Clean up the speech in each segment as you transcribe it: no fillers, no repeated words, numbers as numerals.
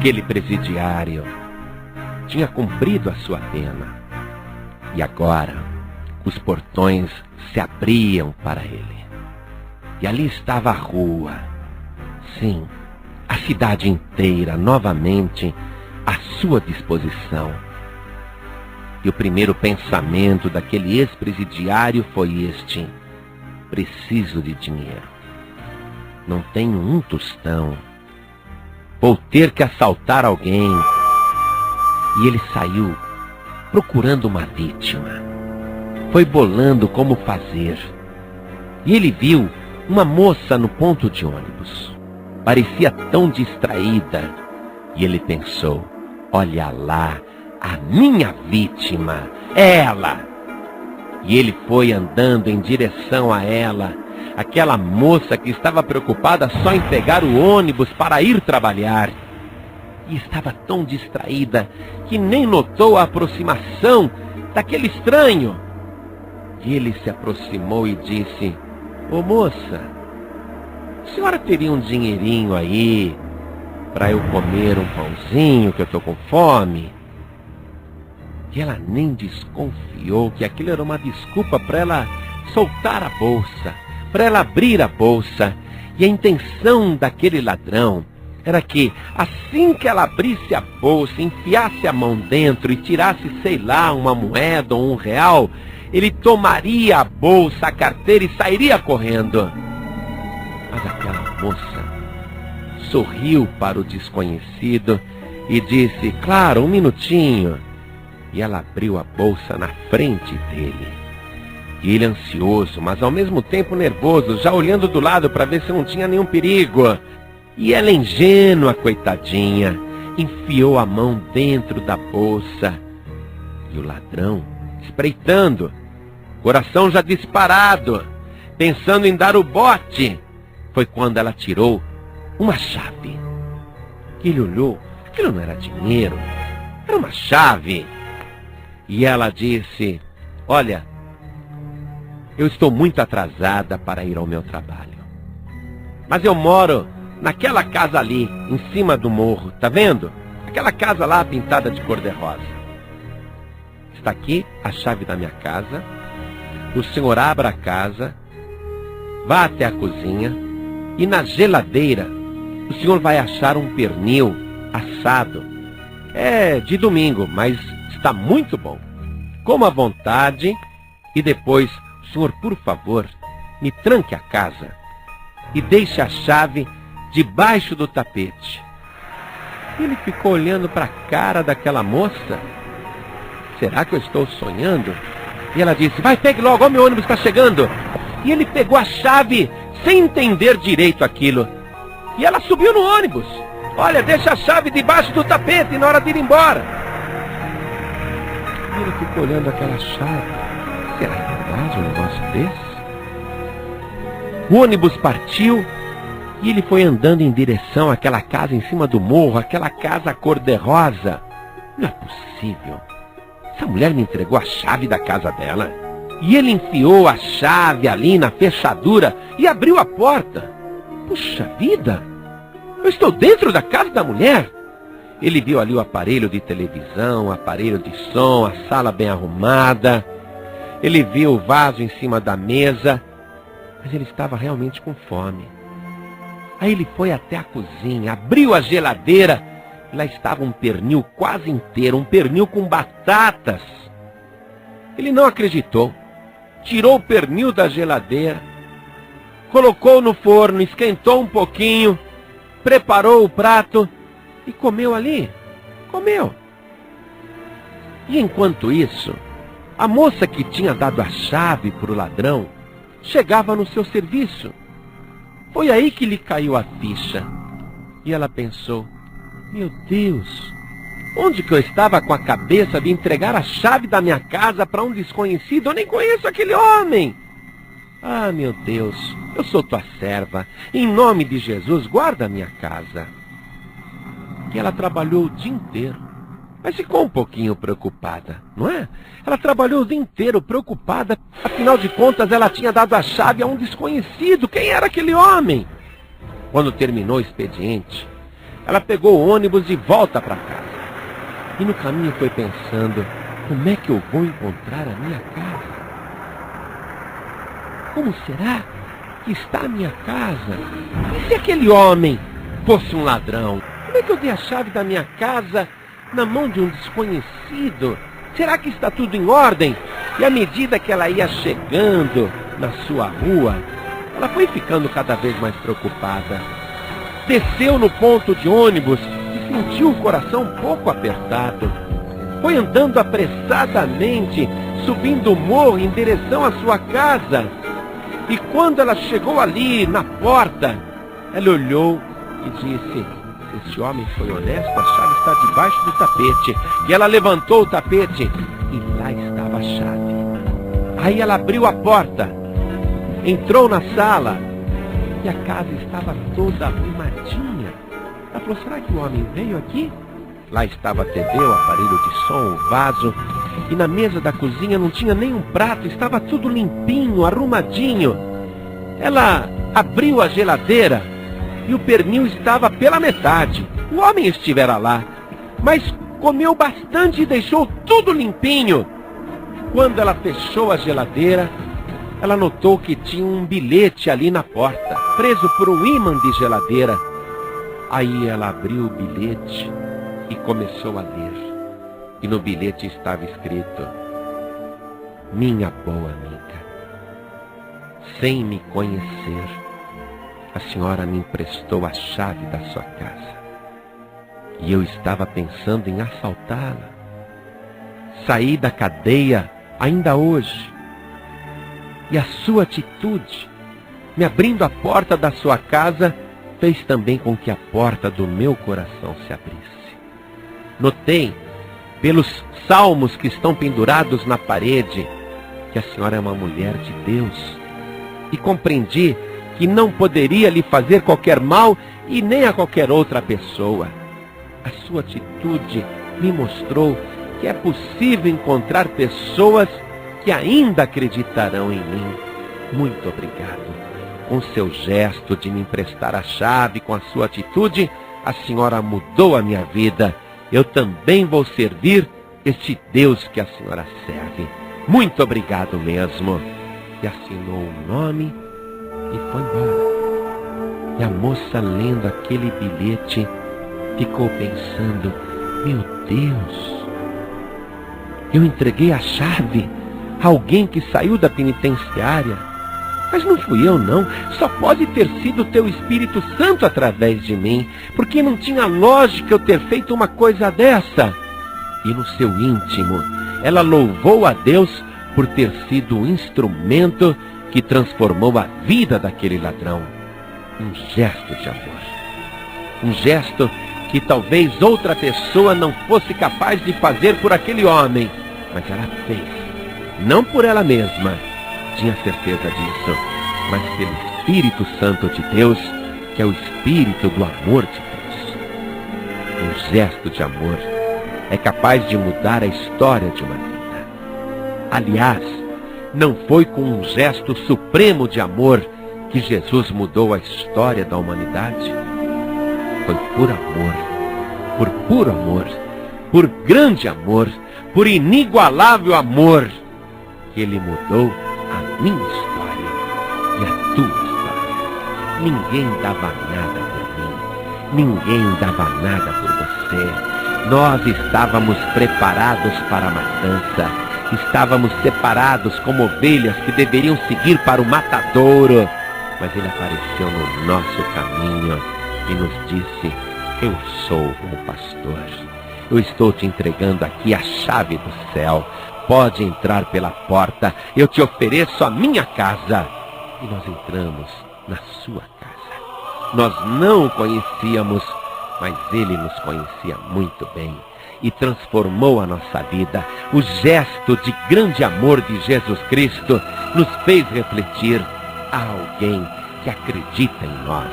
Aquele presidiário tinha cumprido a sua pena. E agora os portões se abriam para ele. E ali estava a rua. Sim, a cidade inteira novamente à sua disposição. E o primeiro pensamento daquele ex-presidiário foi este: preciso de dinheiro. Não tenho um tostão. Vou ter que assaltar alguém. E ele saiu procurando uma vítima. Foi bolando como fazer. E ele viu uma moça no ponto de ônibus. Parecia tão distraída. E ele pensou: olha lá, a minha vítima, ela. E ele foi andando em direção a ela, aquela moça que estava preocupada só em pegar o ônibus para ir trabalhar. E estava tão distraída que nem notou a aproximação daquele estranho. E ele se aproximou e disse: ô moça, a senhora teria um dinheirinho aí para eu comer um pãozinho, que eu estou com fome? E ela nem desconfiou que aquilo era uma desculpa para ela soltar a bolsa, para ela abrir a bolsa. E a intenção daquele ladrão era que, assim que ela abrisse a bolsa, enfiasse a mão dentro e tirasse, sei lá, uma moeda ou R$1, ele tomaria a bolsa, a carteira e sairia correndo. Mas aquela moça sorriu para o desconhecido e disse: claro, um minutinho. E ela abriu a bolsa na frente dele. E ele, ansioso, mas ao mesmo tempo nervoso, já olhando do lado para ver se não tinha nenhum perigo. E ela, ingênua, coitadinha, enfiou a mão dentro da bolsa. E o ladrão, espreitando, coração já disparado, pensando em dar o bote, foi quando ela tirou uma chave. E ele olhou, aquilo não era dinheiro, era uma chave. E ela disse: olha, eu estou muito atrasada para ir ao meu trabalho, mas eu moro naquela casa ali, em cima do morro, tá vendo? Aquela casa lá pintada de cor-de-rosa. Está aqui a chave da minha casa. O senhor abra a casa, vá até a cozinha e na geladeira o senhor vai achar um pernil assado. É de domingo, mas está muito bom. Coma à vontade e depois, senhor, por favor, me tranque a casa e deixe a chave debaixo do tapete. Ele ficou olhando para a cara daquela moça. Será que eu estou sonhando? E ela disse: vai, pegue logo, o meu ônibus está chegando. E ele pegou a chave sem entender direito aquilo. E ela subiu no ônibus. Olha, deixa a chave debaixo do tapete na hora de ir embora. E ele ficou olhando aquela chave. Será verdade um negócio desse? O ônibus partiu e ele foi andando em direção àquela casa em cima do morro, aquela casa cor-de-rosa. Não é possível. Essa mulher me entregou a chave da casa dela. E ele enfiou a chave ali na fechadura e abriu a porta. Puxa vida! Eu estou dentro da casa da mulher. Ele viu ali o aparelho de televisão, o aparelho de som, a sala bem arrumada. Ele viu o vaso em cima da mesa. Mas ele estava realmente com fome. Aí ele foi até a cozinha, abriu a geladeira. E lá estava um pernil quase inteiro, um pernil com batatas. Ele não acreditou. Tirou o pernil da geladeira, colocou no forno, esquentou um pouquinho, preparou o prato e comeu ali. Comeu. E enquanto isso, a moça que tinha dado a chave para o ladrão chegava no seu serviço. Foi aí que lhe caiu a ficha. E ela pensou: meu Deus, onde que eu estava com a cabeça de entregar a chave da minha casa para um desconhecido? Eu nem conheço aquele homem. Ah, meu Deus, eu sou tua serva. Em nome de Jesus, guarda a minha casa. E ela trabalhou o dia inteiro, mas ficou um pouquinho preocupada, não é? Ela trabalhou o dia inteiro preocupada. Afinal de contas, ela tinha dado a chave a um desconhecido. Quem era aquele homem? Quando terminou o expediente, ela pegou o ônibus e volta para casa. E no caminho foi pensando, como é que eu vou encontrar a minha casa? Como será que está a minha casa? E se aquele homem fosse um ladrão? Como é que eu dei a chave da minha casa na mão de um desconhecido? Será que está tudo em ordem? E à medida que ela ia chegando na sua rua, ela foi ficando cada vez mais preocupada. Desceu no ponto de ônibus e sentiu o coração um pouco apertado. Foi andando apressadamente, subindo o morro em direção à sua casa. E quando ela chegou ali, na porta, ela olhou e disse, se esse homem foi honesto, a chave está debaixo do tapete. E ela levantou o tapete e lá estava a chave. Aí ela abriu a porta, entrou na sala e a casa estava toda arrumadinha. Ela falou, será que o homem veio aqui? Lá estava a TV, o aparelho de som, o vaso. E na mesa da cozinha não tinha nem um prato, estava tudo limpinho, arrumadinho. Ela abriu a geladeira e o pernil estava pela metade. O homem estivera lá, mas comeu bastante e deixou tudo limpinho. Quando ela fechou a geladeira, ela notou que tinha um bilhete ali na porta, preso por um ímã de geladeira. Aí ela abriu o bilhete e começou a ler. E no bilhete estava escrito, minha boa amiga, sem me conhecer, a senhora me emprestou a chave da sua casa. E eu estava pensando em assaltá-la. Saí da cadeia ainda hoje. E a sua atitude, me abrindo a porta da sua casa, fez também com que a porta do meu coração se abrisse. Notei, pelos salmos que estão pendurados na parede, que a senhora é uma mulher de Deus. E compreendi que não poderia lhe fazer qualquer mal e nem a qualquer outra pessoa. A sua atitude me mostrou que é possível encontrar pessoas que ainda acreditarão em mim. Muito obrigado. Com seu gesto de me emprestar a chave, com a sua atitude, a senhora mudou a minha vida. Eu também vou servir este Deus que a senhora serve. Muito obrigado mesmo. E assinou o nome e foi embora. E a moça, lendo aquele bilhete, ficou pensando, meu Deus, eu entreguei a chave a alguém que saiu da penitenciária. Mas não fui eu, não. Só pode ter sido o teu Espírito Santo através de mim, porque não tinha lógica eu ter feito uma coisa dessa. E no seu íntimo, ela louvou a Deus por ter sido o instrumento que transformou a vida daquele ladrão. Um gesto de amor. Um gesto que talvez outra pessoa não fosse capaz de fazer por aquele homem. Mas ela fez. Não por ela mesma, tinha certeza disso, mas pelo Espírito Santo de Deus, que é o Espírito do amor de Deus. Um gesto de amor é capaz de mudar a história de uma vida. Aliás, não foi com um gesto supremo de amor que Jesus mudou a história da humanidade. Foi por amor, por puro amor, por grande amor, por inigualável amor, que Ele mudou a minha história e a tua história. Ninguém dava nada por mim, ninguém dava nada por você. Nós estávamos preparados para a matança, estávamos separados como ovelhas que deveriam seguir para o matadouro. Mas Ele apareceu no nosso caminho e nos disse, eu sou o pastor. Eu estou te entregando aqui a chave do céu. Pode entrar pela porta, eu te ofereço a minha casa. E nós entramos na sua casa. Nós não o conhecíamos, mas Ele nos conhecia muito bem e transformou a nossa vida. O gesto de grande amor de Jesus Cristo nos fez refletir. Há alguém que acredita em nós.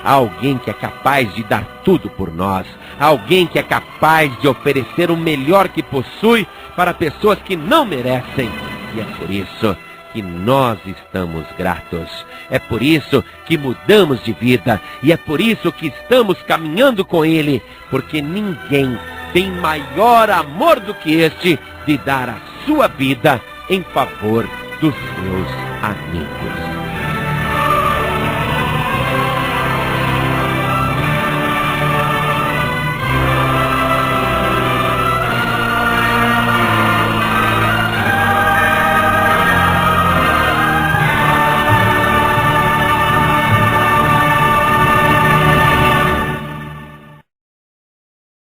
Há alguém que é capaz de dar tudo por nós. Há alguém que é capaz de oferecer o melhor que possui para pessoas que não merecem. E é por isso que nós estamos gratos. É por isso que mudamos de vida e é por isso que estamos caminhando com Ele, porque ninguém tem maior amor do que este de dar a sua vida em favor dos seus amigos.